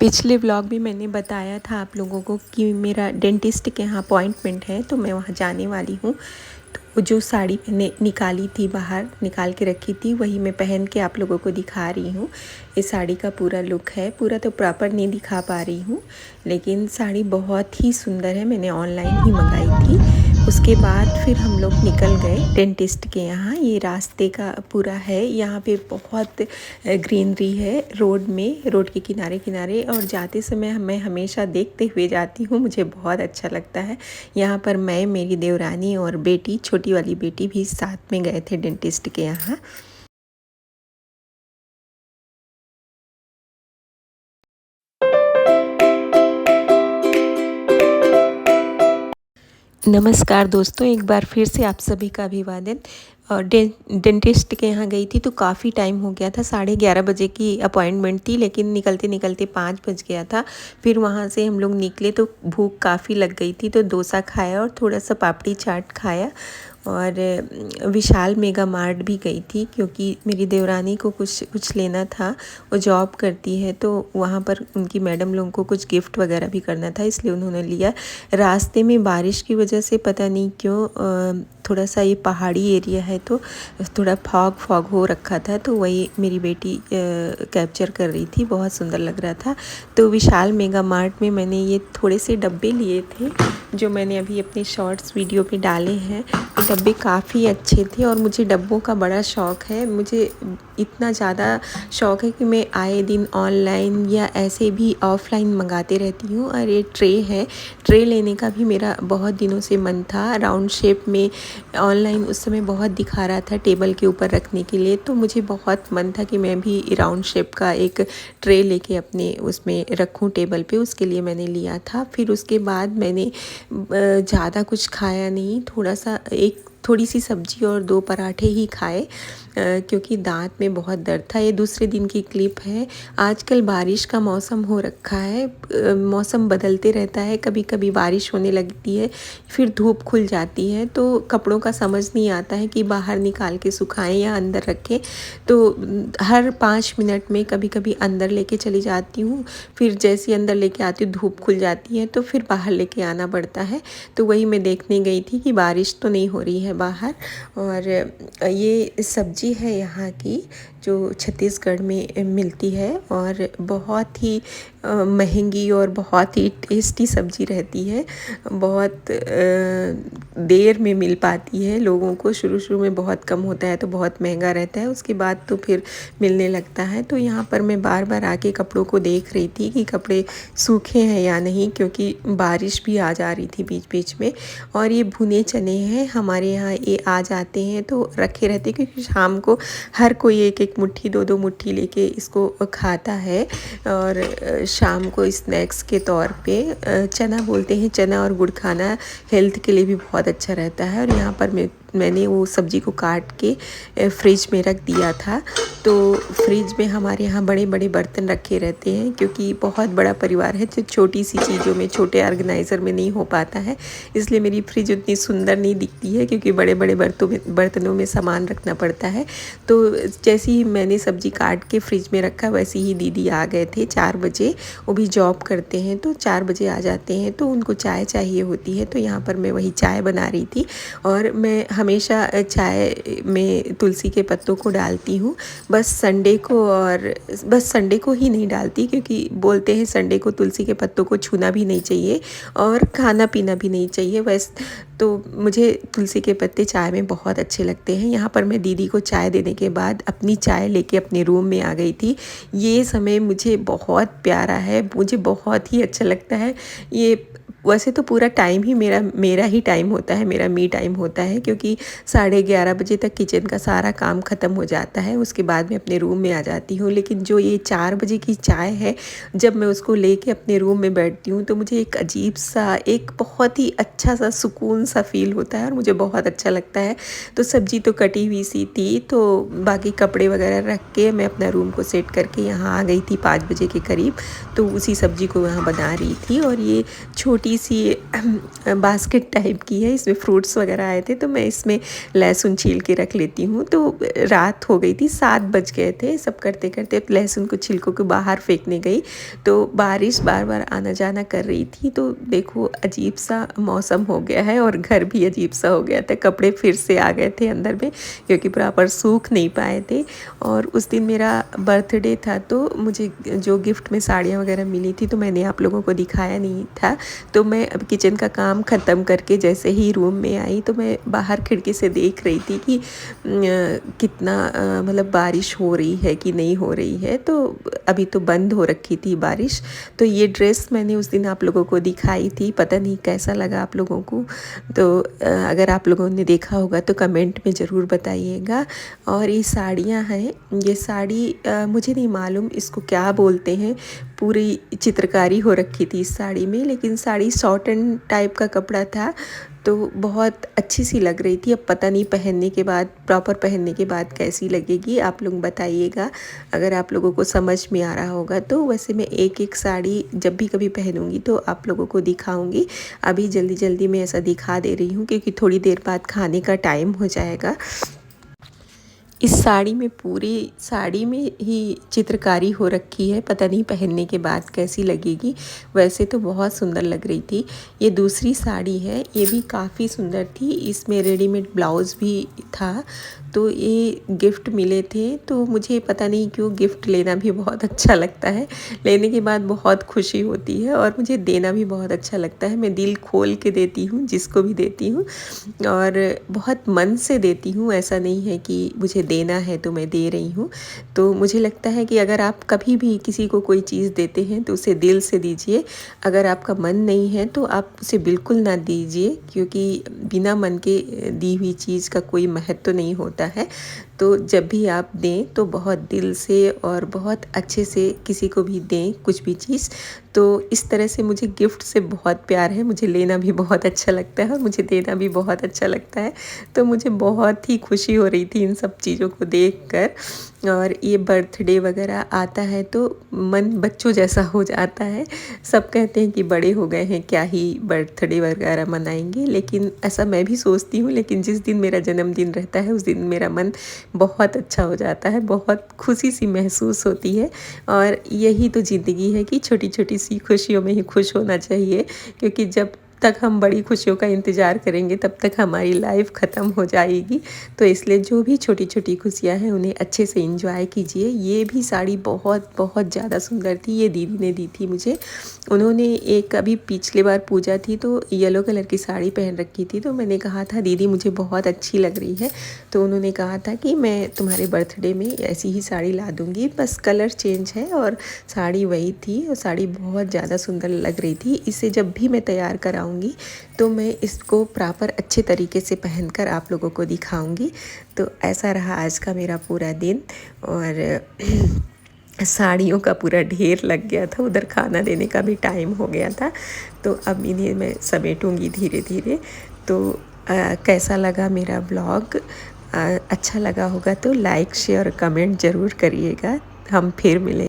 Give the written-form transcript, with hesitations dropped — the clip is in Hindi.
पिछले व्लॉग में मैंने बताया था आप लोगों को कि मेरा डेंटिस्ट के यहाँ अपॉइंटमेंट है, तो मैं वहाँ जाने वाली हूँ। तो वो जो साड़ी मैंने निकाली थी, बाहर निकाल के रखी थी, वही मैं पहन के आप लोगों को दिखा रही हूँ। इस साड़ी का पूरा लुक है, पूरा तो प्रॉपर नहीं दिखा पा रही हूँ, लेकिन साड़ी बहुत ही सुंदर है। मैंने ऑनलाइन ही मंगाई थी। उसके बाद फिर हम लोग निकल गए डेंटिस्ट के यहाँ। ये रास्ते का पूरा है, यहाँ पे बहुत ग्रीनरी है रोड में, रोड के किनारे किनारे, और जाते समय मैं हमेशा देखते हुए जाती हूँ, मुझे बहुत अच्छा लगता है। यहाँ पर मैं, मेरी देवरानी और बेटी, छोटी वाली बेटी भी साथ में गए थे डेंटिस्ट के यहाँ। नमस्कार दोस्तों, एक बार फिर से आप सभी का अभिवादन। और डेंटिस्ट के यहाँ गई थी तो काफ़ी टाइम हो गया था, 11:30 बजे की अपॉइंटमेंट थी, लेकिन निकलते निकलते 5 बज गया था। फिर वहाँ से हम लोग निकले तो भूख काफ़ी लग गई थी, तो डोसा खाया और थोड़ा सा पापड़ी चाट खाया। और विशाल मेगा मार्ट भी गई थी, क्योंकि मेरी देवरानी को कुछ लेना था। वो जॉब करती है, तो वहाँ पर उनकी मैडम लोगों को कुछ गिफ्ट वगैरह भी करना था, इसलिए उन्होंने लिया। रास्ते में बारिश की वजह से पता नहीं क्यों थोड़ा सा ये पहाड़ी एरिया है, तो थोड़ा फॉग हो रखा था, तो वही मेरी बेटी कैप्चर कर रही थी, बहुत सुंदर लग रहा था। तो विशाल मेगा मार्ट में मैंने ये थोड़े से डब्बे लिए थे, जो मैंने अभी अपने शॉर्ट्स वीडियो पे डाले हैं। ये डब्बे काफ़ी अच्छे थे और मुझे डब्बों का बड़ा शौक़ है। मुझे इतना ज़्यादा शौक़ है कि मैं आए दिन ऑनलाइन या ऐसे भी ऑफ़लाइन मंगाते रहती हूँ। और ये ट्रे लेने का भी मेरा बहुत दिनों से मन था, राउंड शेप में। ऑनलाइन उस समय बहुत दिखा रहा था टेबल के ऊपर रखने के लिए, तो मुझे बहुत मन था कि मैं भी राउंड शेप का एक ट्रे लेके अपने उसमें रखूं टेबल पे। उसके लिए मैंने लिया था। फिर उसके बाद मैंने ज़्यादा कुछ खाया नहीं, थोड़ी सी सब्जी और 2 पराठे ही खाए, क्योंकि दांत में बहुत दर्द था। ये दूसरे दिन की क्लिप है। आजकल बारिश का मौसम हो रखा है, मौसम बदलते रहता है, कभी कभी बारिश होने लगती है, फिर धूप खुल जाती है, तो कपड़ों का समझ नहीं आता है कि बाहर निकाल के सुखाएं या अंदर रखें। तो हर 5 मिनट में कभी कभी अंदर लेके चली जाती हूँ, फिर जैसे अंदर लेके आती हूँ धूप खुल जाती है, तो फिर बाहर लेके आना पड़ता है। तो वही मैं देखने गई थी कि बारिश तो नहीं हो रही है बाहर। और ये सब्जी है यहाँ की, जो छत्तीसगढ़ में मिलती है, और बहुत ही महंगी और बहुत ही टेस्टी सब्जी रहती है। बहुत देर में मिल पाती है लोगों को, शुरू में बहुत कम होता है तो बहुत महंगा रहता है, उसके बाद तो फिर मिलने लगता है। तो यहाँ पर मैं बार बार आके कपड़ों को देख रही थी कि कपड़े सूखे हैं या नहीं, क्योंकि बारिश भी आ जा रही थी बीच बीच में। और ये भुने चने हैं, हमारे यहाँ ये आ जाते हैं तो रखे रहते हैं, क्योंकि शाम को हर कोई एक एक मुट्ठी 2-2 मुट्ठी लेके इसको खाता है। और शाम को स्नैक्स के तौर पे चना बोलते हैं, चना और गुड़ खाना हेल्थ के लिए भी बहुत अच्छा रहता है। और यहाँ पर मैंने वो सब्ज़ी को काट के फ्रिज में रख दिया था। तो फ्रिज में हमारे यहाँ बड़े बड़े बर्तन रखे रहते हैं, क्योंकि बहुत बड़ा परिवार है, तो छोटी सी चीज़ों में, छोटे ऑर्गेनाइज़र में नहीं हो पाता है, इसलिए मेरी फ्रिज उतनी सुंदर नहीं दिखती है, क्योंकि बड़े बड़े बर्तनों में सामान रखना पड़ता है। तो जैसे ही मैंने सब्ज़ी काट के फ्रिज में रखा, वैसे ही दीदी आ गए थे 4 बजे। वो भी जॉब करते हैं, तो 4 बजे आ जाते हैं, तो उनको चाय चाहिए होती है। तो यहाँ पर मैं वही चाय बना रही थी, और मैं हमेशा चाय में तुलसी के पत्तों को डालती हूँ, बस संडे को ही नहीं डालती, क्योंकि बोलते हैं संडे को तुलसी के पत्तों को छूना भी नहीं चाहिए और खाना पीना भी नहीं चाहिए। वैसे तो मुझे तुलसी के पत्ते चाय में बहुत अच्छे लगते हैं। यहाँ पर मैं दीदी को चाय देने के बाद अपनी चाय लेके अपने रूम में आ गई थी। ये समय मुझे बहुत प्यारा है, मुझे बहुत ही अच्छा लगता है। ये वैसे तो पूरा टाइम ही मेरा ही टाइम होता है, मेरा मी टाइम होता है, क्योंकि 11:30 बजे तक किचन का सारा काम ख़त्म हो जाता है, उसके बाद मैं अपने रूम में आ जाती हूँ। लेकिन जो ये 4 बजे की चाय है, जब मैं उसको लेके अपने रूम में बैठती हूँ, तो मुझे एक अजीब सा, एक बहुत ही अच्छा सा सुकून सा फील होता है, और मुझे बहुत अच्छा लगता है। तो सब्ज़ी तो कटी हुई सी थी, तो बाकी कपड़े वगैरह रख के मैं अपना रूम को सेट करके यहाँ आ गई थी 5 बजे के करीब। तो उसी सब्ज़ी को यहाँ बना रही थी, और ये छोटी छोटी सी बास्केट टाइप की है, इसमें फ्रूट्स वगैरह आए थे तो मैं इसमें लहसुन छील के रख लेती हूँ। तो रात हो गई थी, 7 बज गए थे, सब करते करते लहसुन को छिलकों को बाहर फेंकने गई तो बारिश बार बार आना जाना कर रही थी। तो देखो अजीब सा मौसम हो गया है और घर भी अजीब सा हो गया था, कपड़े फिर से आ गए थे अंदर में क्योंकि प्रॉपर सूख नहीं पाए थे। और उस दिन मेरा बर्थडे था तो मुझे जो गिफ्ट में साड़ियाँ वगैरह मिली थी तो मैंने आप लोगों को दिखाया नहीं था। तो मैं अब किचन का काम ख़त्म करके जैसे ही रूम में आई तो मैं बाहर खिड़की से देख रही थी कि कितना मतलब बारिश हो रही है कि नहीं हो रही है। तो अभी तो बंद हो रखी थी बारिश। तो ये ड्रेस मैंने उस दिन आप लोगों को दिखाई थी, पता नहीं कैसा लगा आप लोगों को। तो अगर आप लोगों ने देखा होगा तो कमेंट में ज़रूर बताइएगा। और ये साड़ियाँ हैं, ये साड़ी मुझे नहीं मालूम इसको क्या बोलते हैं, पूरी चित्रकारी हो रखी थी इस साड़ी में, लेकिन साड़ी सॉटन टाइप का कपड़ा था तो बहुत अच्छी सी लग रही थी। अब पता नहीं पहनने के बाद, प्रॉपर पहनने के बाद कैसी लगेगी, आप लोग बताइएगा अगर आप लोगों को समझ में आ रहा होगा तो। वैसे मैं एक एक साड़ी जब भी कभी पहनूंगी तो आप लोगों को दिखाऊंगी। अभी जल्दी जल्दी मैं ऐसा दिखा दे रही हूँ क्योंकि थोड़ी देर बाद खाने का टाइम हो जाएगा। इस साड़ी में, पूरी साड़ी में ही चित्रकारी हो रखी है, पता नहीं पहनने के बाद कैसी लगेगी। वैसे तो बहुत सुंदर लग रही थी। ये दूसरी साड़ी है, ये भी काफ़ी सुंदर थी, इसमें रेडीमेड ब्लाउज़ भी था। तो ये गिफ्ट मिले थे तो मुझे पता नहीं क्यों गिफ्ट लेना भी बहुत अच्छा लगता है, लेने के बाद बहुत खुशी होती है और मुझे देना भी बहुत अच्छा लगता है। मैं दिल खोल के देती हूँ जिसको भी देती हूँ और बहुत मन से देती हूँ, ऐसा नहीं है कि मुझे देना है तो मैं दे रही हूँ। तो मुझे लगता है कि अगर आप कभी भी किसी को कोई चीज़ देते हैं तो उसे दिल से दीजिए। अगर आपका मन नहीं है तो आप उसे बिल्कुल ना दीजिए, क्योंकि बिना मन के दी हुई चीज़ का कोई महत्व नहीं होता है। तो जब भी आप दें तो बहुत दिल से और बहुत अच्छे से किसी को भी दें कुछ भी चीज़। तो इस तरह से मुझे गिफ्ट से बहुत प्यार है, मुझे लेना भी बहुत अच्छा लगता है और मुझे देना भी बहुत अच्छा लगता है। तो मुझे बहुत ही खुशी हो रही थी इन सब चीज़ों को देखकर। और ये बर्थडे वगैरह आता है तो मन बच्चों जैसा हो जाता है। सब कहते हैं कि बड़े हो गए हैं, क्या ही बर्थडे वगैरह मनाएंगे, लेकिन ऐसा मैं भी सोचती हूँ। लेकिन जिस दिन मेरा जन्मदिन रहता है उस दिन मेरा मन बहुत अच्छा हो जाता है, बहुत खुशी सी महसूस होती है। और यही तो ज़िंदगी है कि छोटी छोटी सी खुशियों में ही खुश होना चाहिए, क्योंकि जब तक हम बड़ी खुशियों का इंतज़ार करेंगे तब तक हमारी लाइफ ख़त्म हो जाएगी। तो इसलिए जो भी छोटी छोटी खुशियाँ हैं उन्हें अच्छे से एंजॉय कीजिए। ये भी साड़ी बहुत बहुत ज़्यादा सुंदर थी, ये दीदी ने दी थी मुझे। उन्होंने एक अभी पिछले बार पूजा थी तो येलो कलर की साड़ी पहन रखी थी, तो मैंने कहा था दीदी मुझे बहुत अच्छी लग रही है। तो उन्होंने कहा था कि मैं तुम्हारे बर्थडे में ऐसी ही साड़ी ला दूँगी, बस कलर चेंज है और साड़ी वही थी। और साड़ी बहुत ज़्यादा सुंदर लग रही थी। इसे जब भी मैं तैयार कराऊँगी तो मैं इसको प्रॉपर अच्छे तरीके से पहनकर आप लोगों को दिखाऊंगी। तो ऐसा रहा आज का मेरा पूरा दिन। और साड़ियों का पूरा ढेर लग गया था, उधर खाना देने का भी टाइम हो गया था। तो अब इन्हें मैं समेटूंगी धीरे धीरे। तो कैसा लगा मेरा ब्लॉग? अच्छा लगा होगा तो लाइक शेयर कमेंट ज़रूर करिएगा। हम फिर मिलें।